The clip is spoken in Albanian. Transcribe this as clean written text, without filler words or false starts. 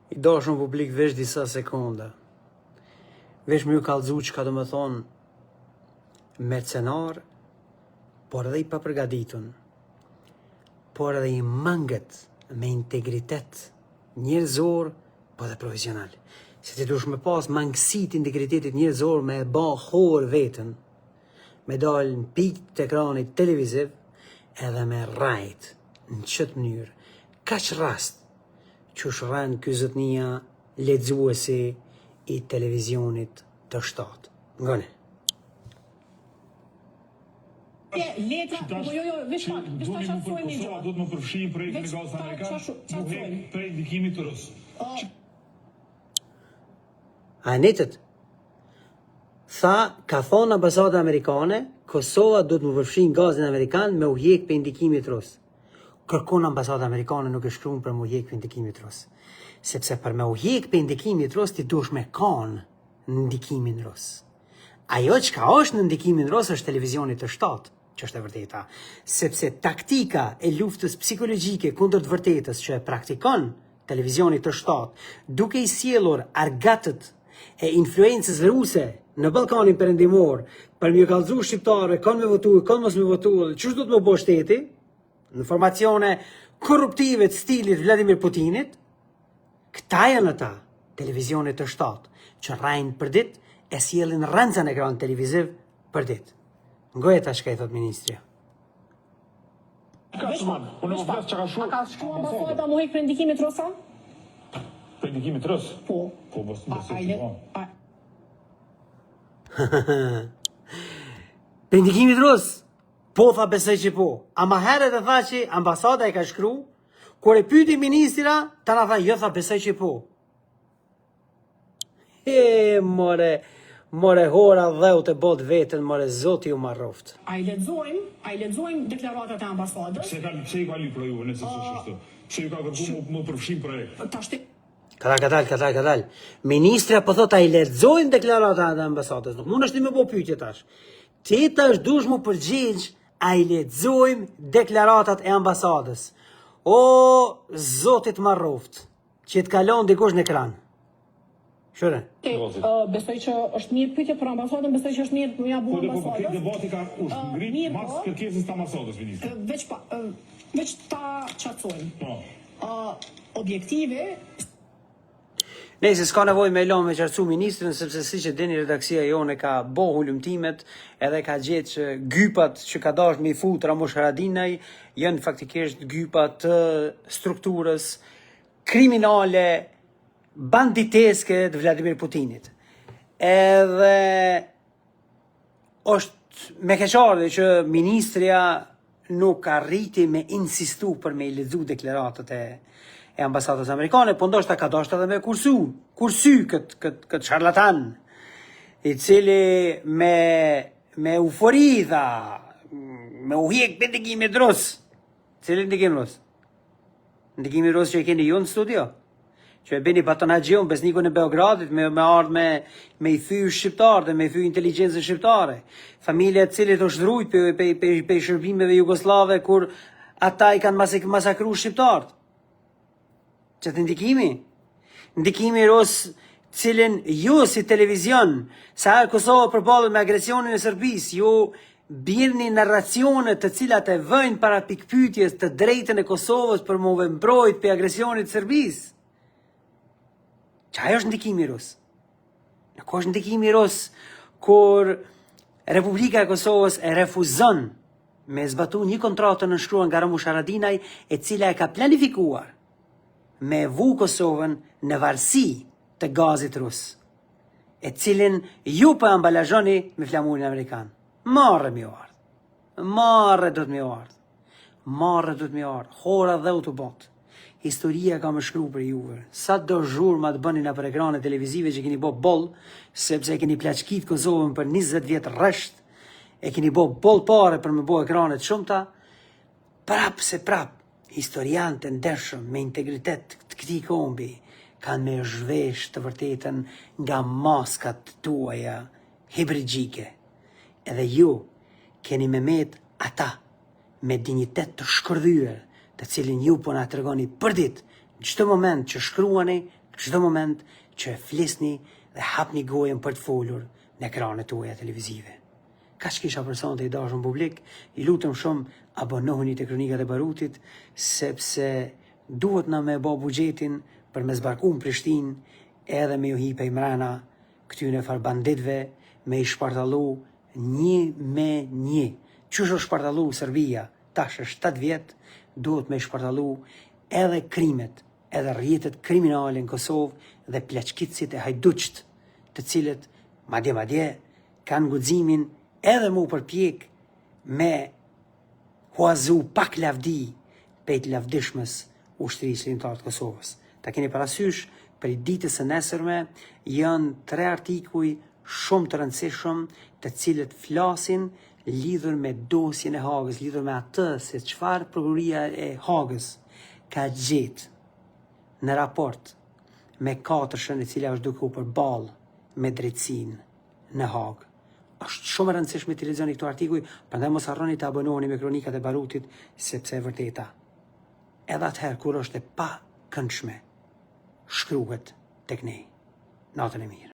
I dashur në publik veç disa sekonda. Veç më ju kallëzu që ka do më thonë mercenar, por edhe i papërgaditun, por edhe i mangët me integritet njerëzor, po edhe profesional. Se ti dush me pas mangësit integritetit njerëzor me ba horë vetën, me dalë në pikë të ekranit televiziv, edhe me rajt në qëtë mënyrë. Ka që rast që shranë ky zotnia lexuesi i televizionit të shtatë. Ngone. Letra, po jo, veç pak, veç ta çfarë një gjë. Do të më përfshin projektin e gazit amerikan, nuk hek prej ndikimit rus. A netët? Tha, ka thonë ambasada amerikane, Kosova do të më përfshin gazin amerikan me u hjek për ndikimit rus. Kërkon ambasada amerikane nuk e shkruan për me u hjek për ndikimit rus. Sepse për me u hjek për ndikimit rus ti dush me kanë në ndikimin rus. Ajo që ka është në ndikimin rus është televizionit të shtatë, që është e vërteta. Sepse taktika e luftës psikologjike kundër të vërtetës që e praktikon televizionit të shtatë, duke i sjellur argatët e influencës ruse në Ballkanin Perëndimor, për më kallëzu shqiptarëve, kanë me votu, kanë mos me votu, çu do të më bëj shteti, në formacione korruptive të stilit Vladimir Putinit, këta janë ata, televizionit të shtatë, që rajnë për ditë, e sjellin rënca në ekran televiziv për ditë. Ngoje tash ka i thot ministria. Ka shumë, unë më flas çka shumë. A ka shkuar ambasada mu hek për ndikimit rusa? Për ndikimit rus? Po. Po besoj që po. Për ndikimit rus, po tha besoj që po. Ama herët e tha që ambasada e ka shkru, kur e pyeti ministra, ta na tha jo tha besoj që po. More hora dheu të bot vetën, more zoti u marroft. A i lexojmë deklaratat e ambasadës. Pse i ka libra juve necesisht ashtu? Pse ju ka kërkuar më përfshin projekt? Tashti Kadal. Ministra po thot a i lexojnë deklaratat e ambasadës. Nuk mund është ti me po pyetje tash. Ti tash dush më përgjigj a i lexojmë deklaratat e ambasadës. O zotit marroft, që të kalon dikush në ekran. Shure? Besoj që është mirë pyetje për ambasadën, besoj që është mirë të ja bu ambasadës. Po, këtë debati ka ngrit mas kërkesës të ambasadës, ministri. Veç ta çacojmë. Po. Objektive. Nëse s'ka nevojë me lëmë me qartësu ministrin, sepse siç e dini redaksia jone ka bohu lumtimet, edhe ka gjetë që gypat që ka dashur me i fut Ramush Haradinaj janë faktikisht gypa të strukturës kriminale banditeske të Vladimir Putinit. Edhe është me keqardhje që ministria nuk arriti me insistu për me i lexu deklaratat e ambasadës amerikane, po ndoshta ka dashur edhe me kursy këtë charlatan, i cili me eufori tha, me u hjek për ndikimit rus. Cili ndikim rus? Ndikimit rus që e keni ju në studio? Që e bini Patonagjion, besnikun e Beogradit, me ardhë me i thy shqiptarë dhe me i thy inteligencën shqiptare. Familja e cilit është rrujt për shërbimeve jugoslave, kur ata i kanë masakru shqiptarët. Që të ndikimi rus, cilin ju si televizion, sa Kosova përballet me agresionin e Serbisë, ju bjerni narracionet të cilat e vëjnë para pikpyetjes të drejtën e Kosovës për mu mbrojt për agresionit të Serbisë. Çfarë është ndikimi rus? Nuk është ndikimi rus kur Republika e Kosovës e refuzon me zbatu një kontratë nënshkruar nga Ramush Haradinaj, e cila e ka planifikuar me vu Kosovën në varësi të gazit rus, e cilin ju për ambalazhoni me flamurin amerikan. Marrë mi ardhë. Marrë do të mi ardhë. Hora dhe u të botë. Historia ka më shkru për juve. Sa do zhurma të bëni në për ekrane televizive që keni bo boll, sepse e keni plaçkit Kosovën për 20 vjetë rresht, e keni bo boll pare për me bo ekranet shumëta, prap, historianë të ndershëm me integritet të këtij kombi kanë me zhvesh të vërtetën nga maskat tuaja hibrigjike. Edhe ju keni me met ata me dignitet të shkërdhyer, të cilin ju po na tregoni për ditë, në çdo moment që shkruani, çdo moment që flisni dhe hapni gojën për të folur në ekranet tuaja televizive. Kaq kisha për sonte i dashur publik, i lutem shumë abonohuni te Kronikat e Barutit, sepse duhet na me bë buxhetin për me zbarku në Prishtinë edhe me ju hipe i mrena këtyne far banditëve, me i shpartallu një me një. Qysh është shpartallu Serbia, tash është 7 vjet, duhet me i shpartallu edhe krimet, edhe rrjetet kriminale në Kosovë dhe plaçkitësit e hajduqt, të cilët madje kanë guximin edhe mu përpjek me huazu pak lavdi pejt lavdishmës ushtrisë lindore të Kosovës. Ta keni parasysh, për ditës së nesërme janë 3 artikuj shumë të rëndësishëm të cilët flasin lidhur me dosjen e Hagës, lidhur me atë se çfarë prokuroria e Hagës ka gjetë në raport me 4-shën e cila është duke u përballë me drejtsinë në Hagë. Është shumë e rëndësishme të lexoni këto artikuj, prandaj mos harroni të abonoheni me Kronikat e Barutit, sepse e vërteta edhe atëherë kur është e pa këndshme shkruhet tek ne. Natën e mirë.